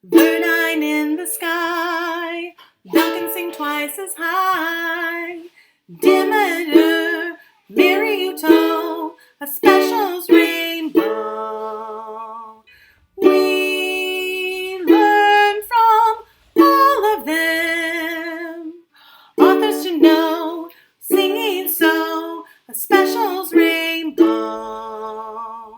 Bird-eyed in the sky, thou can sing twice as high. Demeter, Meriuto, a special's rainbow. We learn from all of them. Authors to know, singing so, a special's rainbow.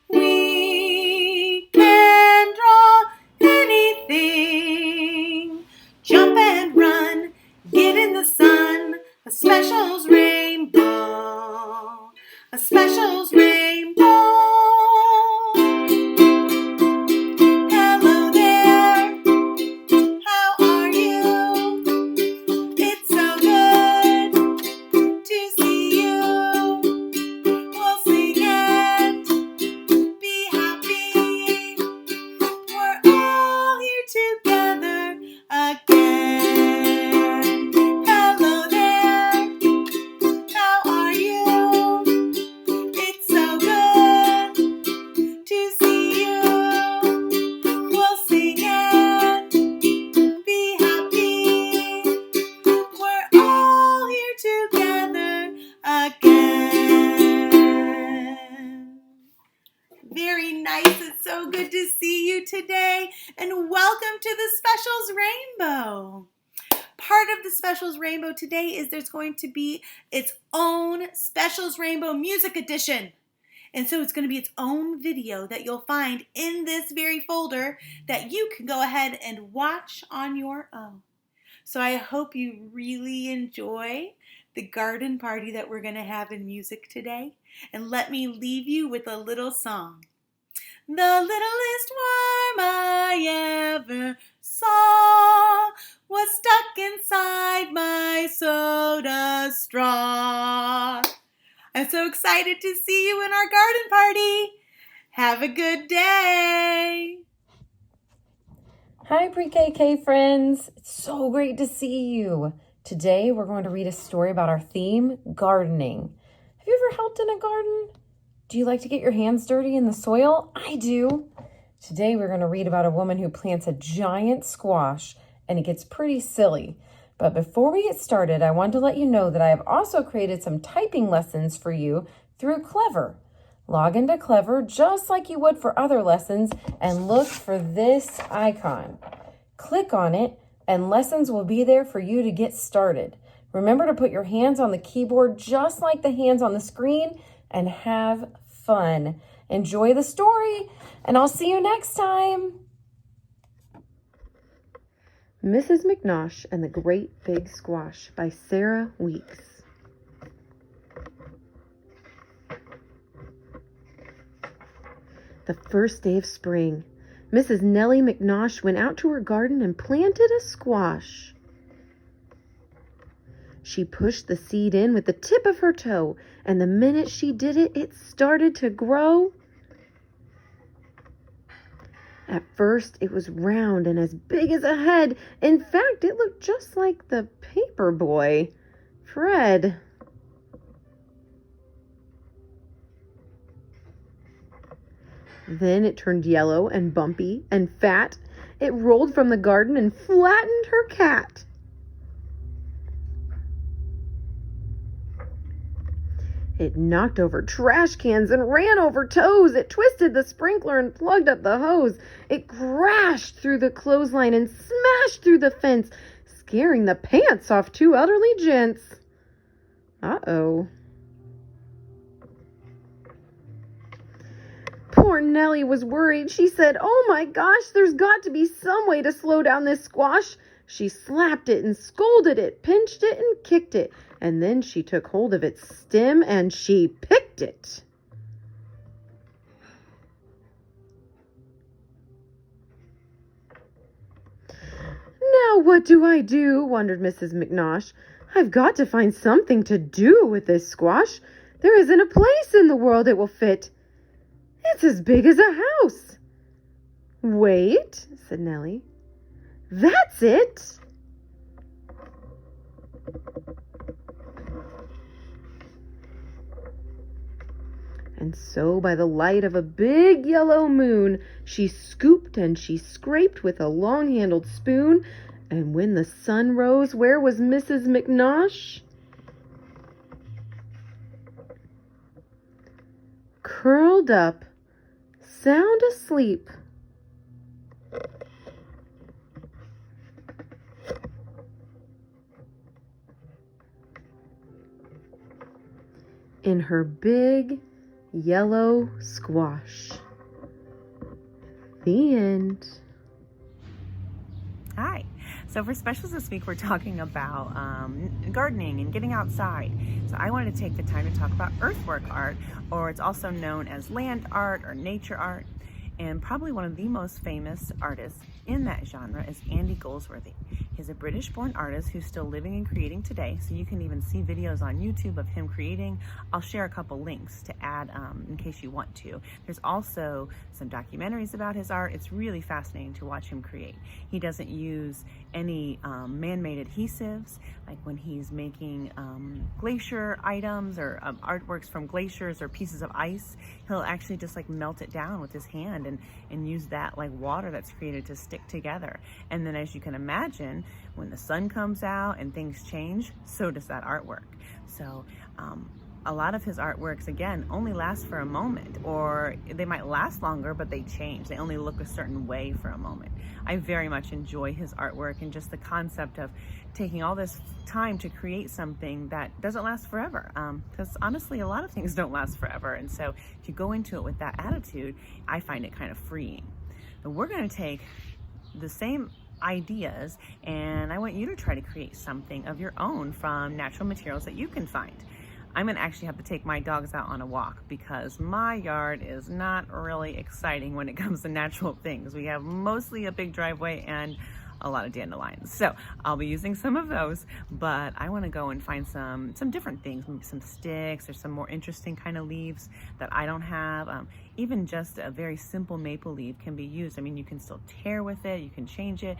We can draw anything, jump and run, get in the sun, a special's rainbow, a special's rainbow. Hello there, how are you? It's so good to see you. We'll sing and be happy. We're all here together again. Hello there, how are you? It's so good to see you. We'll sing and be happy. We're all here together again. Very nice. It's so good to see you today. And welcome to the Specials Rainbow. Part of the Specials Rainbow today is there's going to be its own Specials Rainbow Music Edition. And so it's going to be its own video that you'll find in this very folder that you can go ahead and watch on your own. So I hope you really enjoy the garden party that we're going to have in music today. And let me leave you with a little song. The littlest worm I ever saw was stuck inside my soda straw. I'm so excited to see you in our garden party. Have a good day. Hi Pre-KK friends, it's so great to see you. Today we're going to read a story about our theme, gardening. Have you ever helped in a garden? Do you like to get your hands dirty in the soil? I do. Today we're going to read about a woman who plants a giant squash, and it gets pretty silly. But before we get started, I want to let you know that I have also created some typing lessons for you through Clever. Log into Clever just like you would for other lessons and look for this icon. Click on it and lessons will be there for you to get started. Remember to put your hands on the keyboard just like the hands on the screen and have fun. Enjoy the story and I'll see you next time. Mrs. McNosh and the Great Big Squash by Sarah Weeks. The first day of spring, Mrs. Nellie McNosh went out to her garden and planted a squash. She pushed the seed in with the tip of her toe, and the minute she did it, it started to grow. At first, it was round and as big as a head. In fact, it looked just like the paper boy, Fred. Then it turned yellow and bumpy and fat. It rolled from the garden and flattened her cat. It knocked over trash cans and ran over toes. It twisted the sprinkler and plugged up the hose. It crashed through the clothesline and smashed through the fence, scaring the pants off two elderly gents. Uh-oh. Poor Nellie was worried. She said, "Oh my gosh, there's got to be some way to slow down this squash." She slapped it and scolded it, pinched it and kicked it, and then she took hold of its stem and she picked it. "Now what do I do?" wondered Mrs. McNosh. "I've got to find something to do with this squash. There isn't a place in the world it will fit. It's as big as a house." "Wait," said Nellie. "That's it." And so by the light of a big yellow moon, she scooped and she scraped with a long-handled spoon. And when the sun rose, where was Mrs. McNosh? Curled up, sound asleep. In her big yellow squash. The end. Hi. So for specials this week, we're talking about gardening and getting outside. So I wanted to take the time to talk about earthwork art, or it's also known as land art or nature art. And probably one of the most famous artists in that genre is Andy Goldsworthy. He's a British-born artist who's still living and creating today, so you can even see videos on YouTube of him creating. I'll share a couple links to add in case you want to. There's also some documentaries about his art. It's really fascinating to watch him create. He doesn't use any man-made adhesives, like when he's making glacier items or artworks from glaciers or pieces of ice. He'll actually just like melt it down with his hand and use that like water that's created to stick together. And then, as you can imagine, when the sun comes out and things change, so does that artwork. So a lot of his artworks, again, only last for a moment, or they might last longer, but they change. They only look a certain way for a moment. I very much enjoy his artwork and just the concept of taking all this time to create something that doesn't last forever. Because honestly, a lot of things don't last forever. And so if you go into it with that attitude, I find it kind of freeing. But we're going to take the same ideas, and I want you to try to create something of your own from natural materials that you can find. I'm gonna actually have to take my dogs out on a walk because my yard is not really exciting when it comes to natural things. We have mostly a big driveway and a lot of dandelions. So I'll be using some of those, but I wanna go and find some different things, maybe some sticks or some more interesting kind of leaves that I don't have. Even just a very simple maple leaf can be used. I mean, you can still tear with it, you can change it.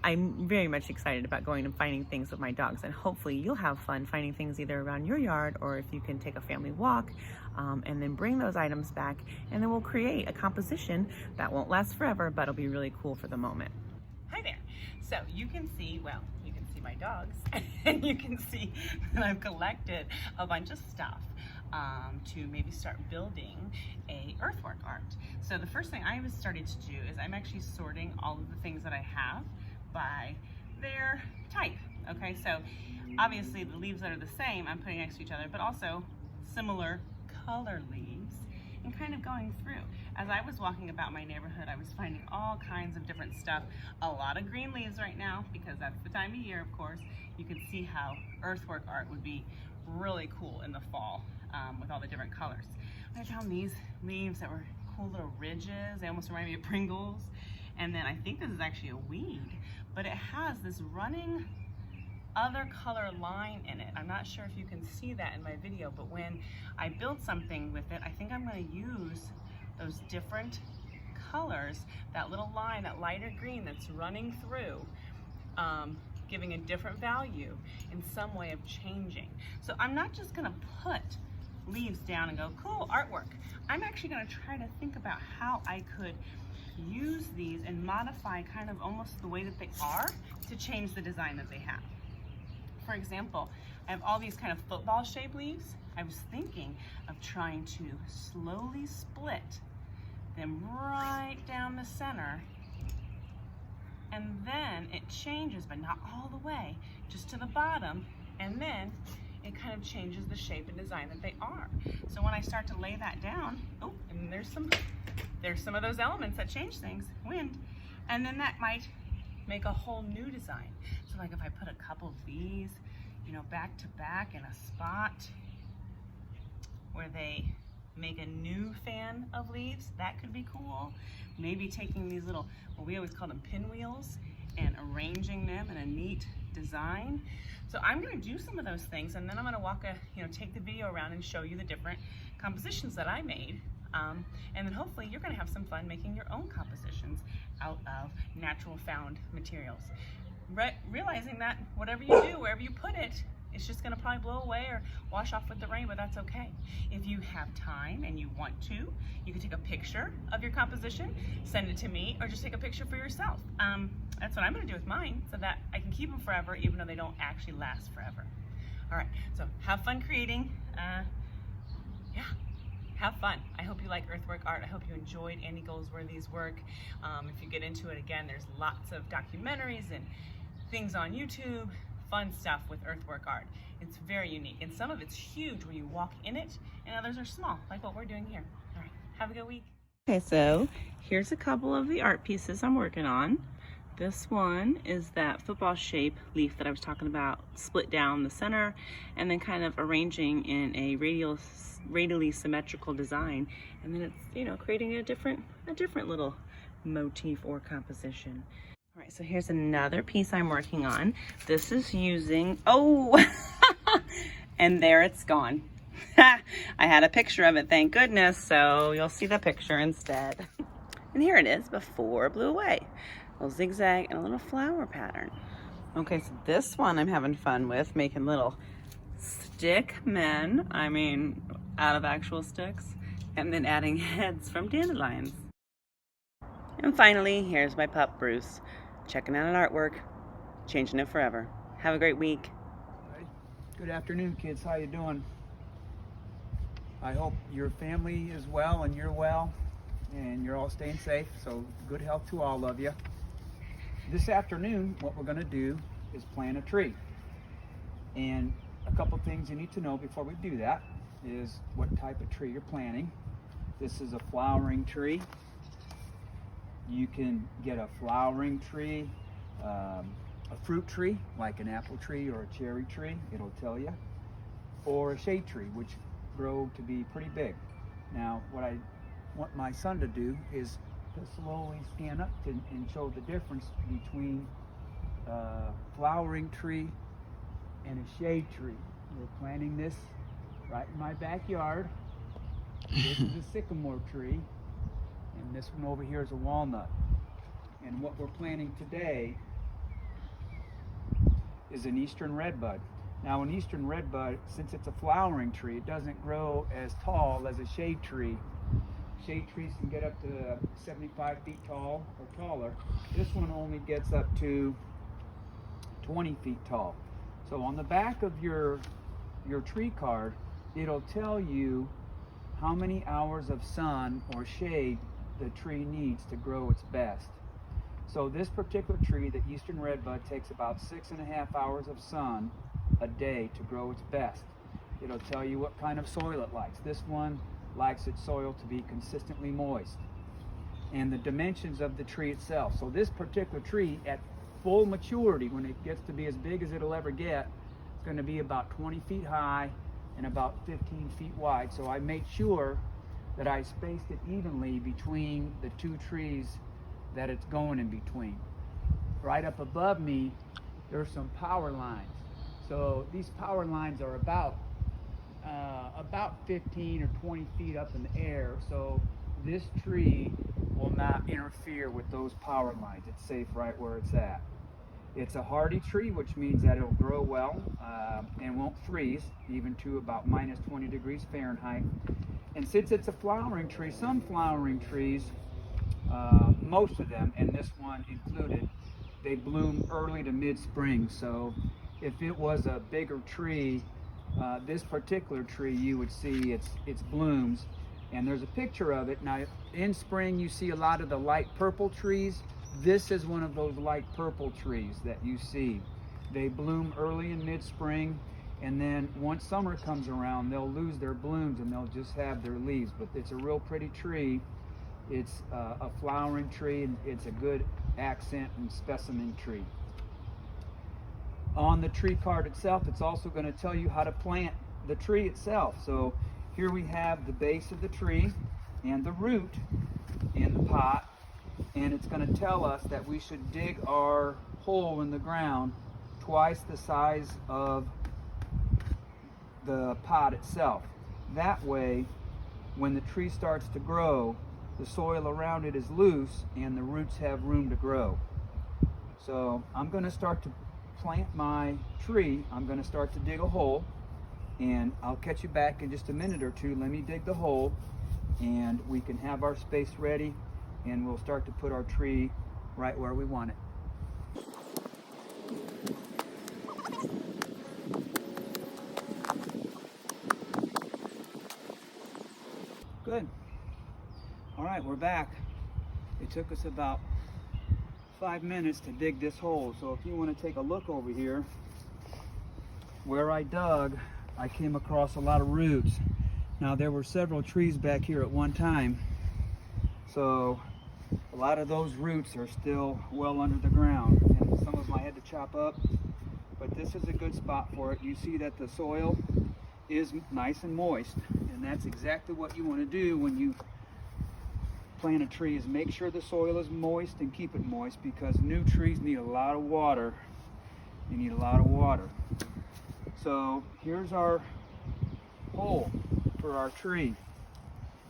I'm very much excited about going and finding things with my dogs, and hopefully you'll have fun finding things either around your yard or if you can take a family walk and then bring those items back, and then we'll create a composition that won't last forever, but it'll be really cool for the moment. Hi there. So you can see my dogs and you can see that I've collected a bunch of stuff to maybe start building a earthwork art. So the first thing I was started to do is I'm actually sorting all of the things that I have by their type. Okay, so obviously the leaves that are the same I'm putting next to each other, but also similar color leaves, and kind of going through. As I was walking about my neighborhood, I was finding all kinds of different stuff. A lot of green leaves right now because that's the time of year, of course. You can see how earthwork art would be really cool in the fall with all the different colors. I found these leaves that were cool little ridges. They almost remind me of Pringles. And then I think this is actually a weed, but it has this running other color line in it. I'm not sure if you can see that in my video, but when I build something with it, I think I'm going to use those different colors, that little line, that lighter green that's running through, giving a different value in some way of changing. So I'm not just going to put leaves down and go, cool, artwork. I'm actually going to try to think about how I could use these and modify kind of almost the way that they are to change the design that they have. For example, I have all these kind of football shaped leaves. I was thinking of trying to slowly split them right down the center, and then it changes, but not all the way, just to the bottom, and then it kind of changes the shape and design that they are. So when I start to lay that down, oh, and there's some of those elements that change things, wind, and then that might make a whole new design. So like if I put a couple of these, you know, back to back in a spot where they make a new fan of leaves, that could be cool. Maybe taking these little, well, we always call them pinwheels, and arranging them in a neat design. So I'm gonna do some of those things, and then I'm gonna take the video around and show you the different compositions that I made. And then hopefully you're gonna have some fun making your own compositions out of natural found materials. Realizing that whatever you do, wherever you put it, It's just gonna probably blow away or wash off with the rain, but that's okay. If you have time and you want to, you can take a picture of your composition, send it to me, or just take a picture for yourself. That's what I'm gonna do with mine so that I can keep them forever, even though they don't actually last forever. All right, so have fun creating. Yeah, have fun. I hope you like earthwork art. I hope you enjoyed Andy Goldsworthy's work. If you get into it, again, there's lots of documentaries and things on YouTube, fun stuff with earthwork art. It's very unique, and some of it's huge where you walk in it, and others are small, like what we're doing here. All right, have a good week. Okay, so here's a couple of the art pieces I'm working on. This one is that football shape leaf that I was talking about, split down the center and then kind of arranging in a radially symmetrical design. And then it's, creating a different little motif or composition. All right, so here's another piece I'm working on. This is using, and there it's gone. I had a picture of it, thank goodness, so you'll see the picture instead. And here it is before it blew away. A little zigzag and a little flower pattern. Okay, so this one I'm having fun with, making little stick men, out of actual sticks, and then adding heads from dandelions. And finally, here's my pup, Bruce, checking out an artwork, changing it forever. Have a great week. Good afternoon, kids. How you doing? I hope your family is well and you're well and you're all staying safe, so good health to all of you. This afternoon, what we're going to do is plant a tree. And a couple things you need to know before we do that is what type of tree you're planting. This is a flowering tree. You can get a flowering tree, a fruit tree, like an apple tree or a cherry tree, it'll tell you, or a shade tree, which grow to be pretty big. Now, what I want my son to do is to slowly scan up and show the difference between a flowering tree and a shade tree. We're planting this right in my backyard. This is a sycamore tree, and this one over here is a walnut. And what we're planting today is an eastern redbud. Now, an eastern redbud, since it's a flowering tree, it doesn't grow as tall as a shade tree. Shade trees can get up to 75 feet tall or taller. This one only gets up to 20 feet tall. So on the back of your tree card, it'll tell you how many hours of sun or shade the tree needs to grow its best. So this particular tree, the eastern redbud, takes about 6.5 hours of sun a day to grow its best. It'll tell you what kind of soil it likes. This one likes its soil to be consistently moist, and the dimensions of the tree itself. So this particular tree, at full maturity, when it gets to be as big as it'll ever get, it's going to be about 20 feet high and about 15 feet wide. So I made sure that I spaced it evenly between the two trees that it's going in between. Right up above me, there's some power lines. So these power lines are about 15 or 20 feet up in the air, so this tree will not interfere with those power lines. It's safe right where it's at. It's a hardy tree, which means that it'll grow well and won't freeze, even to about minus 20 degrees Fahrenheit. And since it's a flowering tree, some flowering trees, most of them, and this one included, they bloom early to mid-spring. So if it was a bigger tree, this particular tree, you would see its blooms, and there's a picture of it. Now, in spring, you see a lot of the light purple trees. This is one of those light purple trees that you see. They bloom early in mid-spring, and then once summer comes around, they'll lose their blooms and they'll just have their leaves. But it's a real pretty tree. It's a flowering tree, and it's a good accent and specimen tree. On the tree card itself, it's also going to tell you how to plant the tree itself. So here we have the base of the tree and the root in the pot, and it's going to tell us that we should dig our hole in the ground twice the size of the pot itself. That way, when the tree starts to grow, the soil around it is loose and the roots have room to grow. So I'm going to start to plant my tree, I'm going to start to dig a hole, and I'll catch you back in just a minute or two. Let me dig the hole, and we can have our space ready, and we'll start to put our tree right where we want it. Good. All right, we're back. It took us about 5 minutes to dig this hole. So if you want to take a look over here, where I dug, I came across a lot of roots. Now there were several trees back here at one time. So a lot of those roots are still well under the ground. And some of them I had to chop up, but this is a good spot for it. You see that the soil is nice and moist. And that's exactly what you want to do when you plant a tree, is make sure the soil is moist and keep it moist, because new trees need a lot of water. They need a lot of water. So here's our hole for our tree.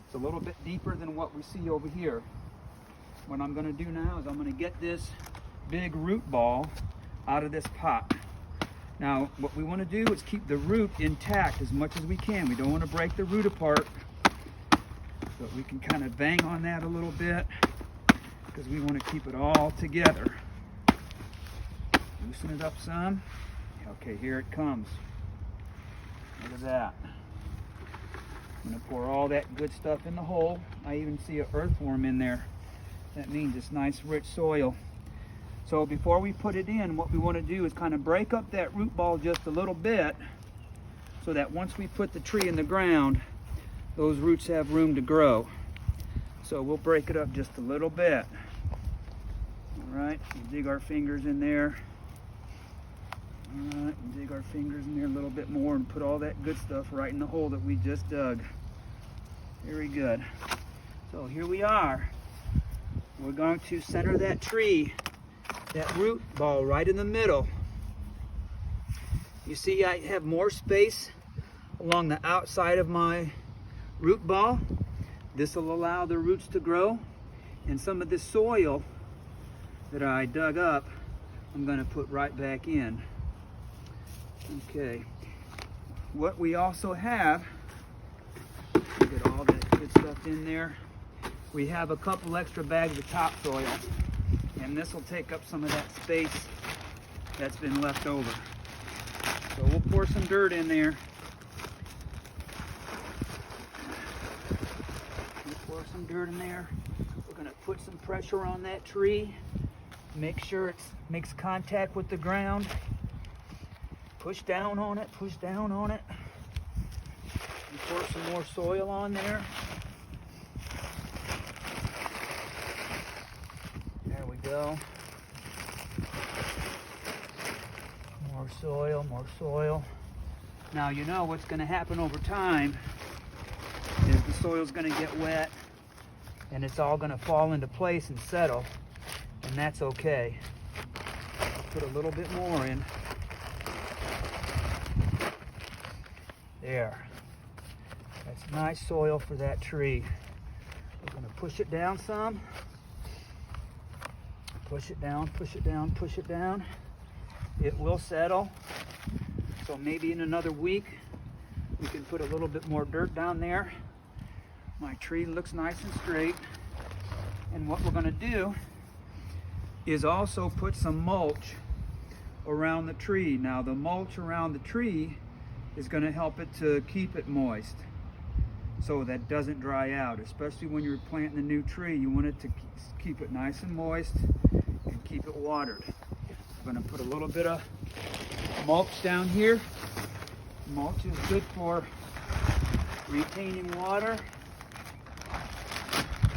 It's a little bit deeper than what we see over here. What I'm going to do now is I'm going to get this big root ball out of this pot. Now what we want to do is keep the root intact as much as we can. We don't want to break the root apart, but we can kind of bang on that a little bit because we want to keep it all together. Loosen it up some. Okay, here it comes. Look at that. I'm going to pour all that good stuff in the hole. I even see an earthworm in there. That means it's nice rich soil. So before we put it in, what we want to do is kind of break up that root ball just a little bit, so that once we put the tree in the ground, those roots have room to grow. So we'll break it up just a little bit. All right, we'll dig our fingers in there. All right, we'll dig our fingers in there a little bit more and put all that good stuff right in the hole that we just dug. Very good. So here we are. We're going to center that tree, that root ball right in the middle. You see I have more space along the outside of my root ball. This will allow the roots to grow, and some of this soil that I dug up, I'm going to put right back in. Okay. What we also have, get all that good stuff in there. We have a couple extra bags of topsoil, and this will take up some of that space that's been left over. So we'll pour some dirt in there. We'll pour some dirt in there. We're going to put some pressure on that tree. Make sure it makes contact with the ground. Push down on it, push down on it. And pour some more soil on there. There we go. More soil, more soil. Now you know what's going to happen over time is the soil's going to get wet, and it's all going to fall into place and settle, and that's okay. I'll put a little bit more in. There. That's nice soil for that tree. We're going to push it down some. Push it down, push it down, push it down. It will settle. So maybe in another week, we can put a little bit more dirt down there. My tree looks nice and straight. And what we're going to do is also put some mulch around the tree. Now the mulch around the tree is going to help it to keep it moist, so that it doesn't dry out. Especially when you're planting a new tree, you want it to keep it nice and moist and keep it watered. I'm going to put a little bit of mulch down here. Mulch is good for retaining water.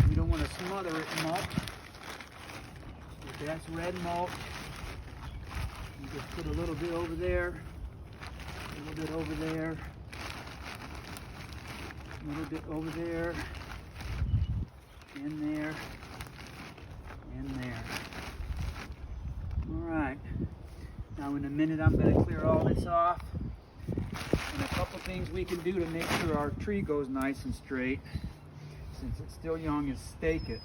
You don't want to smother it in mulch. But that's red mulch. You just put a little bit over there, a little bit over there, a little bit over there, in there, and there. All right. Now in a minute I'm going to clear all this off. And a couple things we can do to make sure our tree goes nice and straight, since it's still young, is stake it,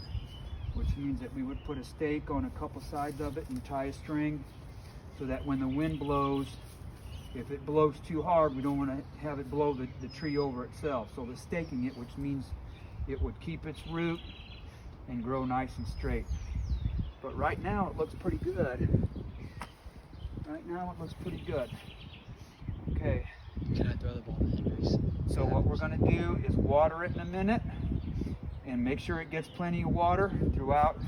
which means that we would put a stake on a couple sides of it and tie a string so that when the wind blows, if it blows too hard, we don't want to have it blow the tree over itself. So the staking it, which means it would keep its root and grow nice and straight. But right now it looks pretty good. Right now it looks pretty good. Okay. Can I throw the ball to Henry's? So what we're going to do is water it in a minute and make sure it gets plenty of water throughout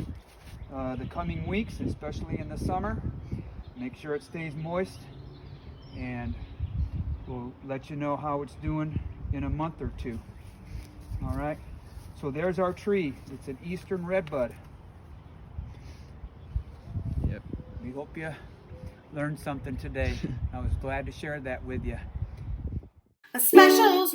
the coming weeks, especially in the summer. Make sure it stays moist, and we'll let you know how it's doing in a month or two. All right, so there's our tree. It's an eastern redbud. Yep. We hope you learned something today. I was glad to share that with you. A specials